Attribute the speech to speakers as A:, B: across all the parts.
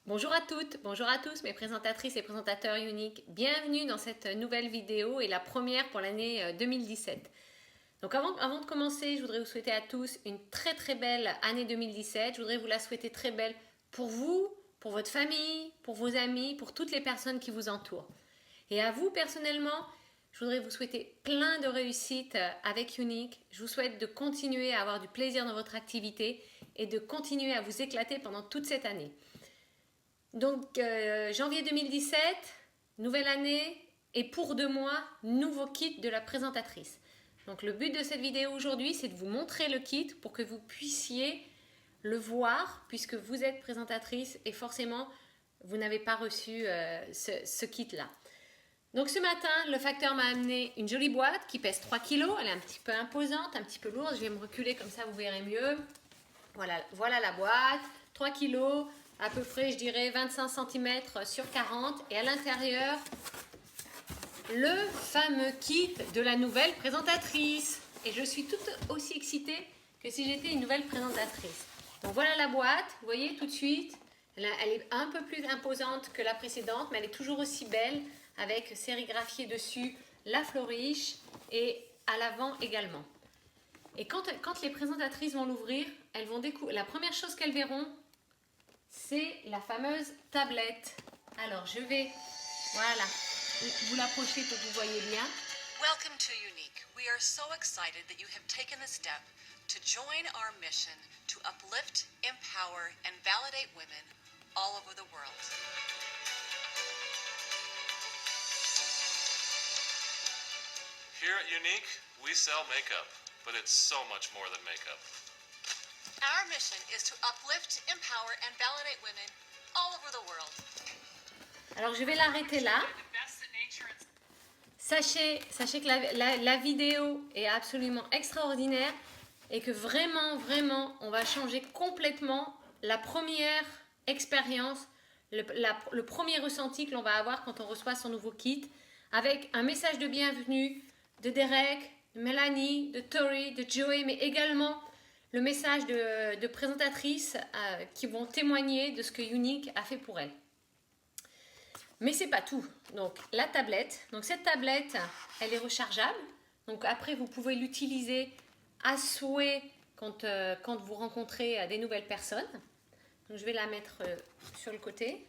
A: Bonjour à toutes, bonjour à tous mes présentatrices et présentateurs uniques. Bienvenue dans cette nouvelle vidéo et la première pour l'année 2017. Donc avant de commencer, je voudrais vous souhaiter à tous une très belle année 2017. Je voudrais vous la souhaiter très belle pour vous, pour votre famille, pour vos amis, pour toutes les personnes qui vous entourent. Et à vous personnellement, je voudrais vous souhaiter plein de réussite avec Unique. Je vous souhaite de continuer à avoir du plaisir dans votre activité et de continuer à vous éclater pendant toute cette année. Donc janvier 2017, nouvelle année et pour 2 mois, nouveau kit de la présentatrice. Donc le but de cette vidéo aujourd'hui, c'est de vous montrer le kit pour que vous puissiez le voir puisque vous êtes présentatrice et forcément vous n'avez pas reçu ce kit-là. Donc ce matin, le facteur m'a amené une jolie boîte qui pèse 3 kg. Elle est un petit peu imposante, un petit peu lourde. Je vais me reculer comme ça, vous verrez mieux. Voilà la boîte, 3 kg, à peu près, je dirais 25 cm sur 40. Et à l'intérieur, le fameux kit de la nouvelle présentatrice. Et je suis tout aussi excitée que si j'étais une nouvelle présentatrice. Donc voilà la boîte, vous voyez tout de suite. Elle est un peu plus imposante que la précédente, mais elle est toujours aussi belle avec sérigraphié dessus la floriche et à l'avant également. Et quand les présentatrices vont l'ouvrir, elles vont découvrir. La première chose qu'elles verront, c'est la fameuse tablette. Alors je vais, voilà, vous l'approcher pour que vous voyez bien.
B: Welcome to Unique. We are so excited that you have taken the step to join our mission to uplift, empower, and validate women all over the world.
C: Here at Unique, we sell makeup, but it's so much more than makeup.
B: Our mission is to uplift, empower, and validate women all over the world.
A: Alors je vais l'arrêter là. Sachez que la vidéo est absolument extraordinaire et que vraiment, on va changer complètement la première expérience, le premier ressenti que l'on va avoir quand on reçoit son nouveau kit, avec un message de bienvenue de Derek, de Mélanie, de Tori, de Joey, mais également le message de présentatrices qui vont témoigner de ce que Unique a fait pour elles. Mais c'est pas tout. Donc la tablette, donc cette tablette, elle est rechargeable. Donc après vous pouvez l'utiliser à souhait quand vous rencontrez des nouvelles personnes. Donc je vais la mettre sur le côté.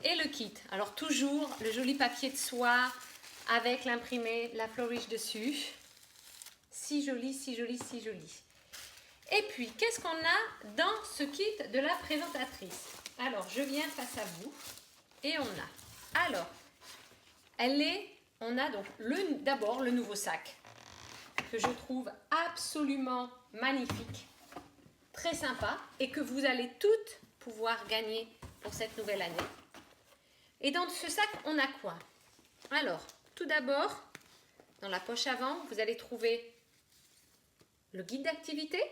A: Et le kit. Alors toujours le joli papier de soie avec l'imprimé, la floriche dessus. Si joli, si joli, si joli. Et puis qu'est-ce qu'on a dans ce kit de la présentatrice? Alors, je viens face à vous et on a. Alors, on a donc d'abord le nouveau sac que je trouve absolument magnifique, très sympa et que vous allez toutes pouvoir gagner pour cette nouvelle année. Et dans ce sac, on a quoi? Alors, tout d'abord, dans la poche avant, vous allez trouver le guide d'activité,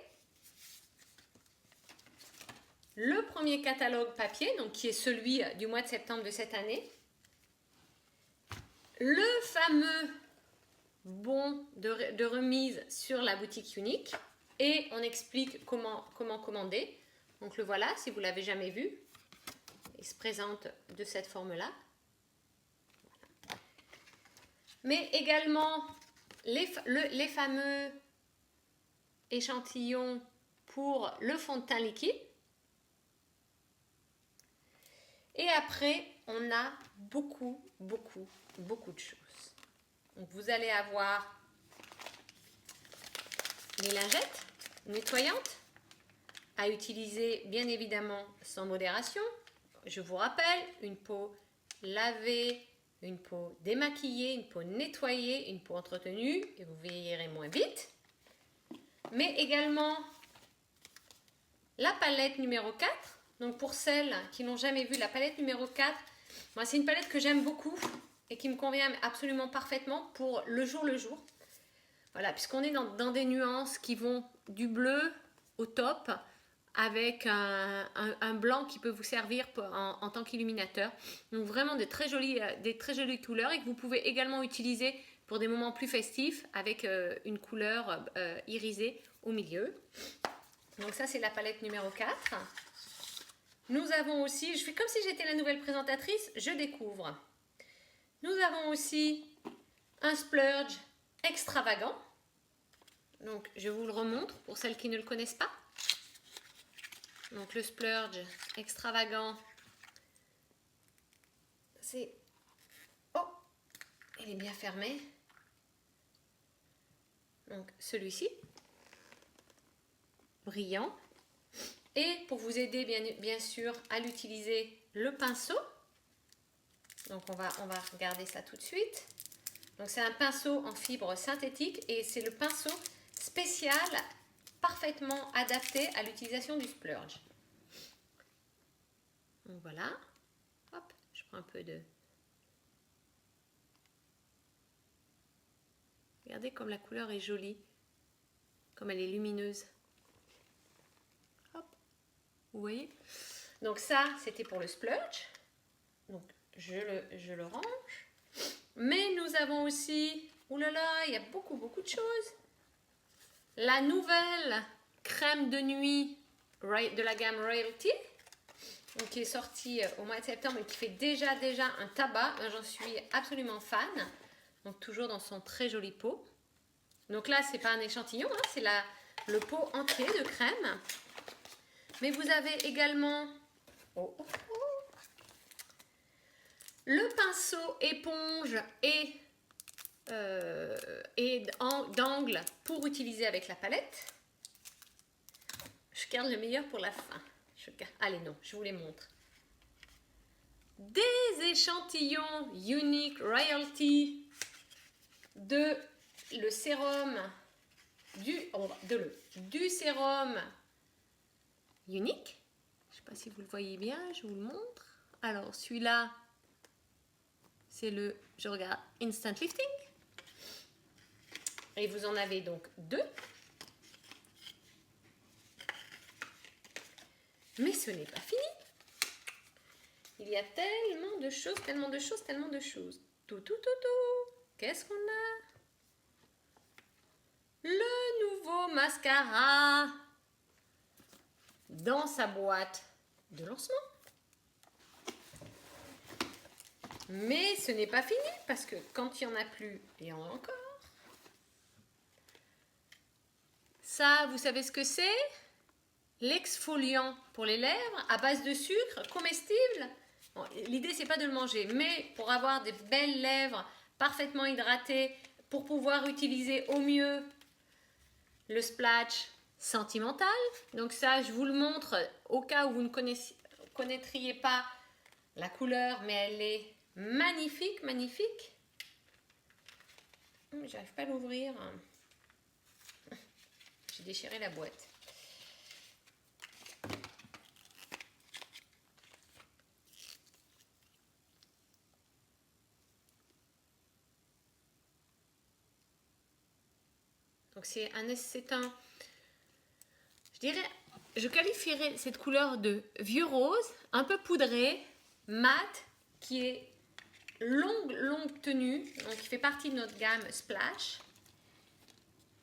A: le premier catalogue papier, donc qui est celui du mois de septembre de cette année, le fameux bon de remise sur la boutique Unique et on explique comment commander. Donc le voilà, si vous ne l'avez jamais vu, il se présente de cette forme-là. Voilà. Mais également les fameux échantillons pour le fond de teint liquide. Et après, on a beaucoup de choses. Donc, vous allez avoir les lingettes nettoyantes à utiliser bien évidemment sans modération. Je vous rappelle, une peau lavée, une peau démaquillée, une peau nettoyée, une peau entretenue et vous vieillirez moins vite. Mais également la palette numéro 4. Donc pour celles qui n'ont jamais vu la palette numéro 4, moi c'est une palette que j'aime beaucoup et qui me convient absolument parfaitement pour le jour. Voilà, puisqu'on est dans des nuances qui vont du bleu au top avec un blanc qui peut vous servir en tant qu'illuminateur. Donc vraiment des très jolies couleurs et que vous pouvez également utiliser pour des moments plus festifs avec une couleur irisée au milieu. Donc ça c'est la palette numéro 4. Nous avons aussi, je fais comme si j'étais la nouvelle présentatrice, je découvre. Nous avons aussi un splurge extravagant. Donc, je vous le remontre pour celles qui ne le connaissent pas. Donc, le splurge extravagant, c'est... Oh, il est bien fermé. Donc, celui-ci, brillant. Et pour vous aider, bien sûr, à l'utiliser, le pinceau. Donc, on va regarder ça tout de suite. Donc, c'est un pinceau en fibre synthétique et c'est le pinceau spécial parfaitement adapté à l'utilisation du splurge. Donc, voilà. Hop, je prends un peu de... Regardez comme la couleur est jolie, comme elle est lumineuse. Hop, vous voyez? Donc ça, c'était pour le splurge. Donc, je le range. Mais nous avons aussi, oulala, il y a beaucoup de choses. La nouvelle crème de nuit de la gamme Royalty, donc qui est sortie au mois de septembre et qui fait déjà un tabac. J'en suis absolument fan. Donc toujours dans son très joli pot. Donc là, c'est pas un échantillon, hein, c'est le pot entier de crème. Mais vous avez également le pinceau éponge et d'angle pour utiliser avec la palette. Je garde le meilleur pour la fin. Allez, non, je vous les montre. Des échantillons Unique Royalty de le sérum du sérum Unique. Je ne sais pas si vous le voyez bien, je vous le montre. Alors, celui-là, c'est le, je regarde, Instant Lifting. Et vous en avez donc 2. Mais ce n'est pas fini. Il y a tellement de choses. Tout. Qu'est-ce qu'on a? Le nouveau mascara dans sa boîte de lancement. Mais ce n'est pas fini parce que quand il n'y en a plus, il y en a encore. Ça, vous savez ce que c'est? L'exfoliant pour les lèvres à base de sucre comestible. Bon, l'idée, c'est pas de le manger, mais pour avoir des belles lèvres parfaitement hydratées, pour pouvoir utiliser au mieux le splash sentimental. Donc ça, je vous le montre au cas où vous ne connaîtriez pas la couleur, mais elle est magnifique. J'arrive pas à l'ouvrir. J'ai déchiré la boîte. Donc c'est un, je qualifierais cette couleur de vieux rose, un peu poudré, mat, qui est longue tenue, donc qui fait partie de notre gamme Splash.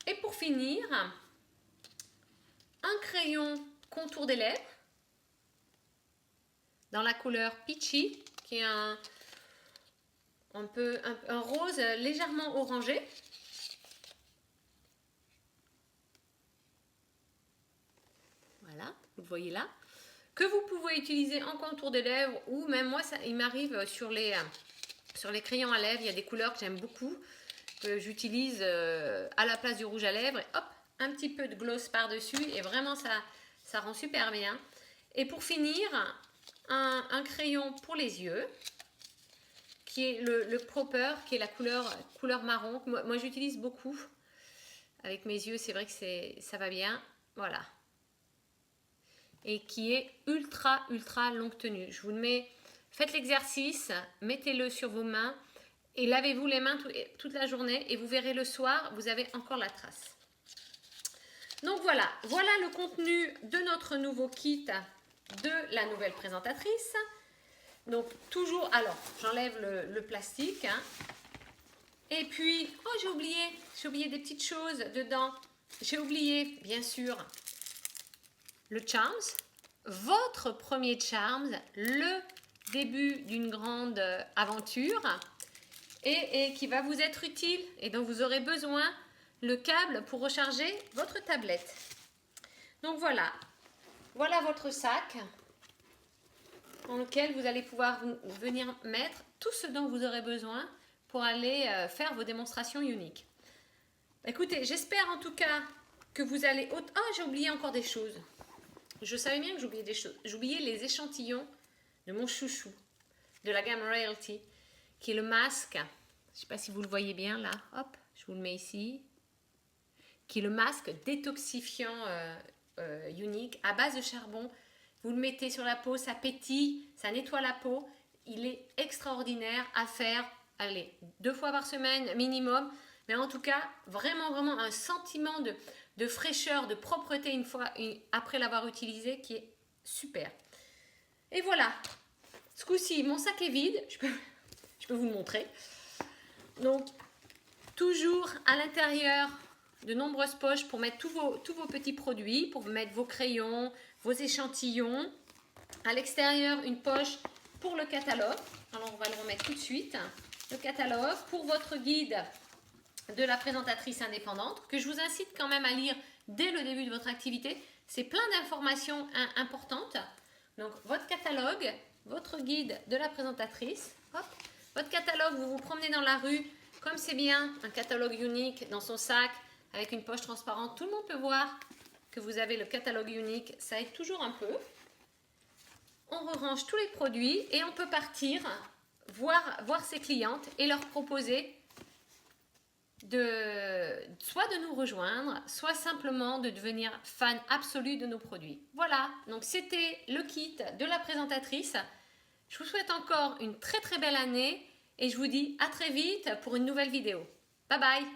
A: Et pour finir, un crayon contour des lèvres dans la couleur Peachy, qui est un rose légèrement orangé. Voilà, vous le voyez là. Que vous pouvez utiliser en contour des lèvres ou même moi, il m'arrive sur les crayons à lèvres, il y a des couleurs que j'aime beaucoup, que j'utilise à la place du rouge à lèvres. Et hop, un petit peu de gloss par-dessus et vraiment ça rend super bien. Et pour finir, un crayon pour les yeux, qui est le Proper, qui est la couleur marron, que moi j'utilise beaucoup. Avec mes yeux, c'est vrai que ça va bien. Voilà. Et qui est ultra longue tenue. Je vous le mets, faites l'exercice, mettez-le sur vos mains et lavez-vous les mains toute la journée et vous verrez le soir, vous avez encore la trace. Donc voilà le contenu de notre nouveau kit de la nouvelle présentatrice. Donc toujours, alors j'enlève le plastique. Hein. Et puis, oh j'ai oublié des petites choses dedans. J'ai oublié, bien sûr, le Charms, votre premier Charms, le début d'une grande aventure et qui va vous être utile et dont vous aurez besoin le câble pour recharger votre tablette. Donc voilà votre sac dans lequel vous allez pouvoir venir mettre tout ce dont vous aurez besoin pour aller faire vos démonstrations uniques. Écoutez, j'espère en tout cas que vous allez... Ah, j'ai oublié encore des choses. Je savais bien que j'oubliais des choses. J'oubliais les échantillons de mon chouchou, de la gamme Royalty, qui est le masque. Je ne sais pas si vous le voyez bien là. Hop, je vous le mets ici. Qui est le masque détoxifiant unique à base de charbon. Vous le mettez sur la peau, ça pétille, ça nettoie la peau. Il est extraordinaire à faire, allez, 2 fois par semaine minimum. Mais en tout cas, vraiment un sentiment de fraîcheur, de propreté après l'avoir utilisé qui est super. Et voilà, ce coup-ci, mon sac est vide. Je peux vous le montrer. Donc, toujours à l'intérieur de nombreuses poches pour mettre tous vos petits produits, pour mettre vos crayons, vos échantillons. À l'extérieur, une poche pour le catalogue. Alors, on va le remettre tout de suite. Le catalogue pour votre guide de la présentatrice indépendante, que je vous incite quand même à lire dès le début de votre activité. C'est plein d'informations importantes. Donc, votre catalogue, votre guide de la présentatrice. Hop. Votre catalogue, vous vous promenez dans la rue, comme c'est bien, un catalogue unique dans son sac, avec une poche transparente. Tout le monde peut voir que vous avez le catalogue unique. Ça aide toujours un peu. On rerange tous les produits et on peut partir voir ses clientes et leur proposer soit de nous rejoindre, soit simplement de devenir fan absolu de nos produits. Voilà, donc c'était le kit de la présentatrice. Je vous souhaite encore une très belle année et je vous dis à très vite pour une nouvelle vidéo. Bye bye!